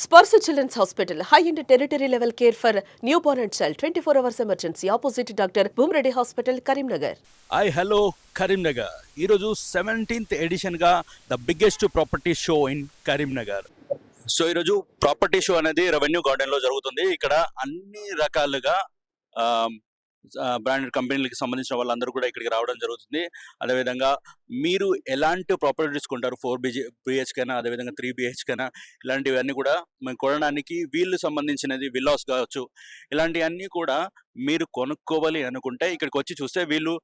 Sparsa Children's Hospital, high-end territory level care for newborn and child, 24 hours emergency, opposite Dr. Bumreddy Hospital, Karimnagar. Hello Karimnagar. ఈరోజు 17th ఎడిషన్గా the biggest property show in Karimnagar. So ఈరోజు property show అనేది revenue గార్డెన్లో జరుగుతుంది. ఇక్కడ అన్ని రకాలుగా branded కంపెనీలకు సంబంధించిన వాళ్ళందరూ కూడా ఇక్కడికి రావడం జరుగుతుంది. అదేవిధంగా మీరు ఎలాంటి ప్రాపర్టీస్ కొంటారు, 4 BHK అదేవిధంగా 3 BHK ఇలాంటివన్నీ కూడా మేము కొనడానికి వీళ్ళు సంబంధించినది విల్లాస్ కావచ్చు, ఇలాంటివన్నీ కూడా మీరు కొనుక్కోవాలి అనుకుంటే ఇక్కడికి వచ్చి చూస్తే వీళ్ళు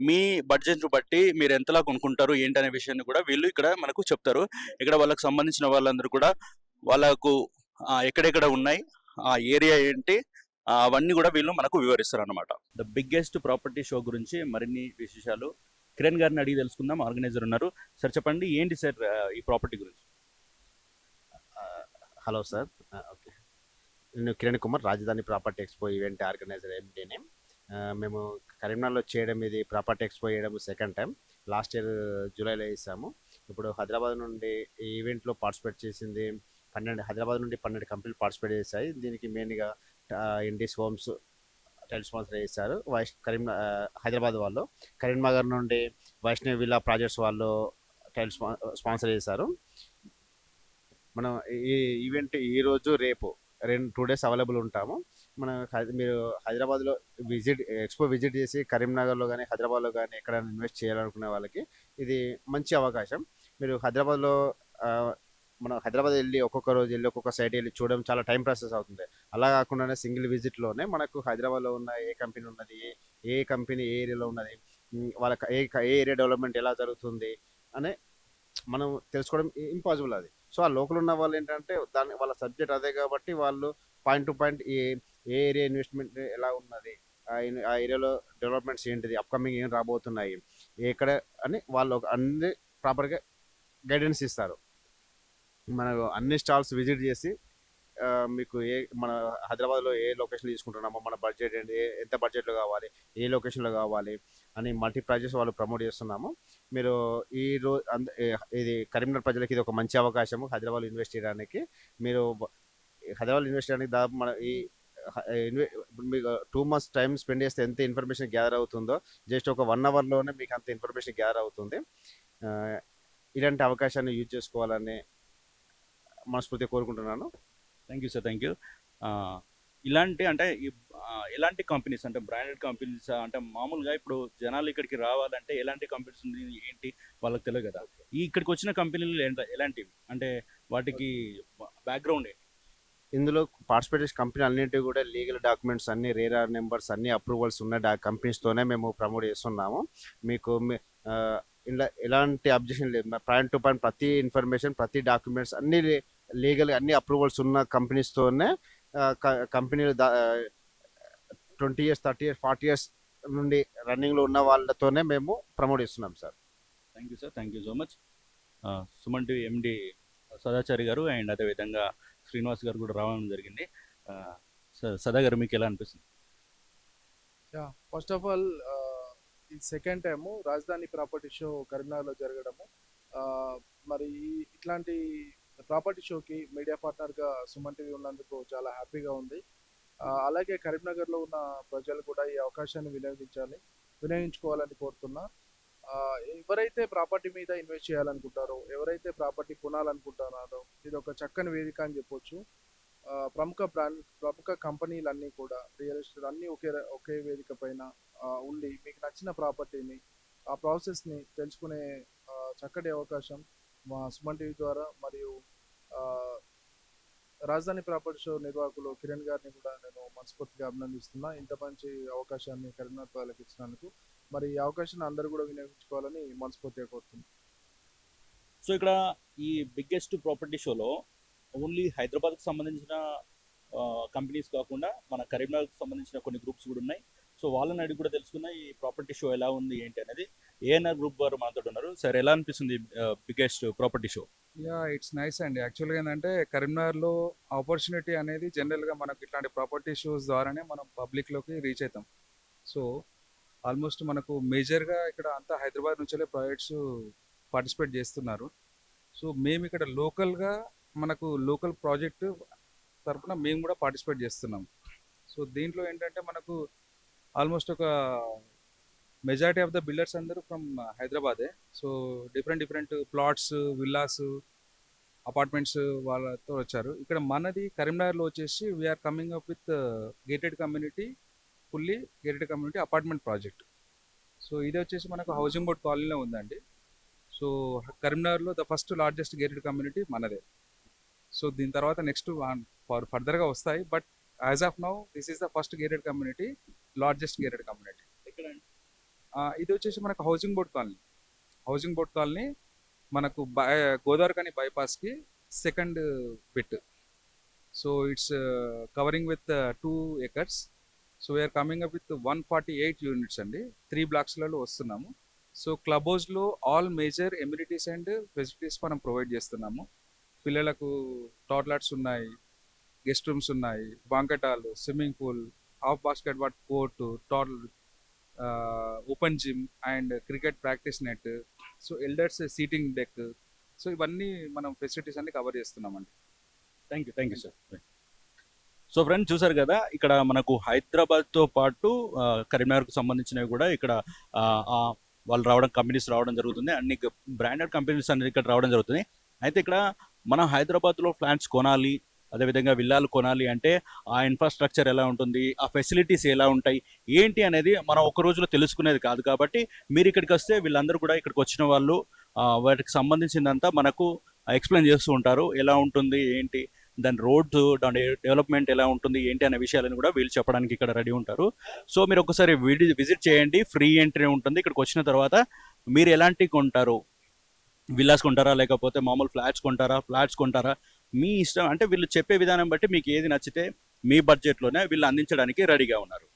మీ బడ్జెట్ను బట్టి మీరు ఎంతలా కొనుక్కుంటారు ఏంటనే విషయాన్ని కూడా వీళ్ళు ఇక్కడ మనకు చెప్తారు. ఇక్కడ వాళ్ళకు సంబంధించిన వాళ్ళందరూ కూడా వాళ్ళకు ఎక్కడెక్కడ ఉన్నాయి, ఆ ఏరియా ఏంటి, అవన్నీ కూడా వీళ్ళు మనకు వివరిస్తారు అన్నమాట. ద బిగ్గెస్ట్ ప్రాపర్టీ షో గురించి మరిన్ని విశేషాలు కిరణ్ గారిని అడిగి తెలుసుకుందాం. ఆర్గనైజర్ ఉన్నారు. సార్ చెప్పండి, ఏంటి సార్ ఈ ప్రాపర్టీ గురించి? Hello sir, okay. నేను కిరణ్ కుమార్, రాజధాని ప్రాపర్టీ ఎక్స్పో ఈవెంట్ ఆర్గనైజర్ ఎండీని. మేము కరీంనగర్లో చేయడం, ఇది ప్రాపర్టీ ఎక్స్పో చేయడం సెకండ్ టైం. లాస్ట్ ఇయర్ జూలైలో వేసాము. ఇప్పుడు హైదరాబాద్ నుండి ఈ ఈవెంట్లో పార్టిసిపేట్ చేసింది హైదరాబాద్ నుండి 12 కంపెనీలు పార్టిసిపేట్ చేశాయి. దీనికి మెయిన్గా ఇండిస్ హోమ్స్ టైల్ స్పాన్సర్ చేశారు. హైదరాబాద్ వాళ్ళు. కరీంనగర్ నుండి వైష్ణవి విల్లా ప్రాజెక్ట్స్ వాళ్ళు టైల్ స్పాన్సర్ చేశారు. మనం ఈ ఈవెంట్ ఈరోజు రేపు 2 days అవైలబుల్ ఉంటాము. మీరు హైదరాబాద్లో ఎక్స్పో విజిట్ చేసి కరీంనగర్లో కానీ హైదరాబాద్లో కానీ ఎక్కడైనా ఇన్వెస్ట్ చేయాలనుకునే వాళ్ళకి ఇది మంచి అవకాశం. మీరు హైదరాబాద్లో మనం హైదరాబాద్ వెళ్ళి ఒక్కొక్క రోజు వెళ్ళి ఒక్కొక్క సైట్ వెళ్ళి చూడడం చాలా టైం ప్రాసెస్ అవుతుంది. అలా కాకుండానే సింగిల్ విజిట్లోనే మనకు హైదరాబాద్లో ఉన్న ఏ కంపెనీ ఉన్నది, ఏ కంపెనీ ఏ ఏరియాలో ఉన్నది, వాళ్ళ ఏ ఏరియా డెవలప్మెంట్ ఎలా జరుగుతుంది అని మనం తెలుసుకోవడం ఇంపాసిబుల్ అది. సో ఆ లోకల్ ఉన్న వాళ్ళు ఏంటంటే వాళ్ళ సబ్జెక్ట్ అదే కాబట్టి వాళ్ళు point to point A area investment ఎలా ఉన్నది, ఆ ఏరియాలో డెవలప్మెంట్స్ ఏంటిది, అప్కమింగ్ ఏం రాబోతున్నాయి, ఎక్కడ అని వాళ్ళు అన్ని ప్రాపర్గా గైడెన్స్ ఇస్తారు. మనకు అన్ని స్టాల్స్ విజిట్ చేసి మీకు మన హైదరాబాద్లో ఏ లొకేషన్లో తీసుకుంటున్నామో, మన బడ్జెట్ ఏంటి, ఎంత బడ్జెట్లో కావాలి, ఏ లొకేషన్లో కావాలి అని మల్టీ ప్రైజెస్ వాళ్ళు ప్రమోట్ చేస్తున్నాము. మీరు ఈ రోజు ఇది కరీంనగర్ ప్రజలకి ఇది ఒక మంచి అవకాశము హైదరాబాద్లో ఇన్వెస్ట్ చేయడానికి. మీరు హైదరాబాద్లో ఇన్వెస్ట్ చేయడానికి దాదాపు మన మీకు 2 months టైం స్పెండ్ చేస్తే ఎంత ఇన్ఫర్మేషన్ గ్యాదర్ అవుతుందో జస్ట్ ఒక 1 hourలోనే మీకు అంత ఇన్ఫర్మేషన్ గ్యాదర్ అవుతుంది. ఇలాంటి అవకాశాన్ని యూజ్ చేసుకోవాలని మనస్ఫూర్తిగా కోరుకుంటున్నాను. Thank you sir, thank you. ఇలాంటి అంటే ఎలాంటి కంపెనీస్ అంటే బ్రాండెడ్ కంపెనీస్ అంటే మామూలుగా ఇప్పుడు జనాలు ఇక్కడికి రావాలంటే ఎలాంటి కంపెనీస్ ఉంది ఏంటి వాళ్ళకి తెలియదు కదా. ఇక్కడికి వచ్చిన కంపెనీలు ఎలాంటివి అంటే వాటికి బ్యాక్గ్రౌండ్ ఏంటి? ఇందులో పార్టిసిపేట్ చేసే కంపెనీ అన్నింటివి కూడా లీగల్ డాక్యుమెంట్స్ అన్ని రేరార్ నెంబర్స్ అన్ని అప్రూవల్స్ ఉన్న కంపెనీస్తోనే మేము ప్రమోట్ చేస్తున్నాము. మీకు ఇలా ఎలాంటి అబ్జెక్షన్ లేదు. పాయింట్ టు పాయింట్ ప్రతి ఇన్ఫర్మేషన్, ప్రతి డాక్యుమెంట్స్ అన్ని లీగల్ అన్ని అప్రూవల్స్ ఉన్న కంపెనీస్తోనే కంపెనీలు 20 years 30 years 40 years నుండి రన్నింగ్లో ఉన్న వాళ్ళతోనే మేము ప్రమోట్ చేస్తున్నాం sir. Thank you sir, thank you so much. Suman TV MD Sadachari garu and అదేవిధంగా శ్రీనివాస్ గారు కూడా రావడం జరిగింది. సదా గారు మీకు ఎలా అనిపిస్తుంది? ఫస్ట్ ఆఫ్ ఆల్ ఇది సెకండ్ టైము రాజధాని ప్రాపర్టీ షో కరీంనగర్లో జరగడము. మరి ఇట్లాంటి ప్రాపర్టీ షోకి మీడియా పార్ట్నర్గా సుమన్ టీవీ ఉన్నందుకు చాలా హ్యాపీగా ఉంది. అలాగే కరీంనగర్లో ఉన్న ప్రజలు కూడా ఈ అవకాశాన్ని వినియోగించుకోవాలని కోరుతున్నా. ఎవరైతే ప్రాపర్టీ మీద ఇన్వెస్ట్ చేయాలనుకుంటారో, ఎవరైతే ప్రాపర్టీ కొనాలనుకుంటున్నారో ఇది ఒక చక్కని వేదిక అని చెప్పొచ్చు. ప్రముఖ కంపెనీలన్నీ కూడా రియల్ ఎస్టేట్ అన్నీ ఒకే వేదిక పైన ఉండి మీకు నచ్చిన ప్రాపర్టీని, ఆ ప్రాసెస్ని తెలుసుకునే చక్కటి అవకాశం మా సుమన్ టీవీ ద్వారా మరియు రాజధాని ప్రాపర్టీ షో నిర్వాహకులు కిరణ్ గారిని కూడా నేను మనస్ఫూర్తిగా అభినందిస్తున్నా. ఇంత మంచి అవకాశాన్ని కరీంనగర్ వాళ్ళకి ఇచ్చినందుకు. మరి ఈ అవకాశాన్ని అందరూ కూడా వినియోగించుకోవాలని మనస్ఫూర్తిగా కోరుతున్నాను. సో ఇక్కడ ఈ బిగ్గెస్ట్ ప్రాపర్టీ షోలో ఓన్లీ హైదరాబాద్కి సంబంధించిన కంపెనీస్ కాకుండా మన కరీంనగర్కి సంబంధించిన కొన్ని గ్రూప్స్ కూడా ఉన్నాయి. సో వాళ్ళని అడిగి కూడా తెలుసుకున్న ఈ ప్రాపర్టీ షో ఎలా ఉంది ఏంటి అనేది. ఏఎన్ఆర్ గ్రూప్ వారు మనతో ఉన్నారు. సార్ ఎలా అనిపిస్తుంది biggest property show? It's nice అండి. యాక్చువల్గా ఏంటంటే కరీంనగర్లో ఆపర్చునిటీ అనేది జనరల్గా మనకు ఇట్లాంటి ప్రాపర్టీ షోస్ ద్వారానే మనం పబ్లిక్లోకి రీచ్ అవుతాం. సో ఆల్మోస్ట్ మనకు మేజర్గా ఇక్కడ అంతా హైదరాబాద్ నుంచే ప్రాజెక్ట్స్ పార్టిసిపేట్ చేస్తున్నారు. సో మేము ఇక్కడ లోకల్గా మనకు లోకల్ ప్రాజెక్టు తరపున మేము కూడా పార్టిసిపేట్ చేస్తున్నాం. సో దీంట్లో ఏంటంటే మనకు ఆల్మోస్ట్ ఒక మెజారిటీ ఆఫ్ ద బిల్డర్స్ అందరూ ఫ్రమ్ హైదరాబాదే. So different plots, villas, apartments వాళ్ళతో వచ్చారు. ఇక్కడ మనది కరీంనగర్లో వచ్చేసి we're coming up with gated community, fully gated community apartment project. So ఇది వచ్చేసి మనకు హౌసింగ్ బోర్డ్ కాలనీలో ఉందండి. సో కరీంనగర్లో the first largest gated community మనదే. సో దీని తర్వాత నెక్స్ట్ ఫర్దర్గా వస్తాయి, but as of now this is the first gated community, largest gated community. ఇది వచ్చేసి మనకు హౌసింగ్ బోర్డ్ కాలనీ మనకు గోదావరికని బైపాస్కి second bit. So it's covering with 2 acres. So we are coming up with 148 units అండి. 3 బ్లాక్స్లలో వస్తున్నాము. సో క్లబ్ హౌస్లో all major amenities and facilities మనం ప్రొవైడ్ చేస్తున్నాము. పిల్లలకు టాయిలెట్స్ ఉన్నాయి, గెస్ట్ రూమ్స్ ఉన్నాయి, banquet hall, swimming pool, half basketball court, open gym and cricket practice net, so elders seating deck. So ఇవన్నీ మనం ఫెసిలిటీస్ అన్ని కవర్ చేస్తున్నామండి. Thank you sir. So friends చూసారు కదా, ఇక్కడ మనకు హైదరాబాద్తో పాటు కరీంనగర్కు సంబంధించినవి కూడా ఇక్కడ వాళ్ళు రావడం, కంపెనీస్ రావడం జరుగుతుంది. అన్ని బ్రాండెడ్ కంపెనీస్ అనేది ఇక్కడ రావడం జరుగుతుంది. అయితే ఇక్కడ మనం హైదరాబాద్లో ఫ్లాట్స్ కొనాలి, అదేవిధంగా విల్లాలు కొనాలి అంటే ఆ ఇన్ఫ్రాస్ట్రక్చర్ ఎలా ఉంటుంది, ఆ ఫెసిలిటీస్ ఎలా ఉంటాయి, ఏంటి అనేది మనం ఒక రోజులో తెలుసుకునేది కాదు. కాబట్టి మీరు ఇక్కడికి వస్తే వీళ్ళందరూ కూడా ఇక్కడికి వచ్చిన వాళ్ళు వాటికి సంబంధించిందంతా మనకు ఎక్స్ప్లెయిన్ చేస్తూ ఉంటారు. ఎలా ఉంటుంది, ఏంటి, దాని రోడ్డు, దాని డెవలప్మెంట్ ఎలా ఉంటుంది, ఏంటి అనే విషయాలను కూడా వీళ్ళు చెప్పడానికి ఇక్కడ రెడీ ఉంటారు. సో మీరు ఒకసారి విజిట్ చేయండి, ఫ్రీ ఎంట్రీ ఉంటుంది. ఇక్కడికి వచ్చిన తర్వాత మీరు ఎలాంటి కొంటారు, విల్లాస్ కొంటారా లేకపోతే మామూలు ఫ్లాట్స్ కొంటారా మీ ఇష్టం. అంటే వీళ్ళు చెప్పే విధానం బట్టి మీకు ఏది నచ్చితే మీ బడ్జెట్లోనే వీళ్ళు అందించడానికి రెడీగా ఉన్నారు.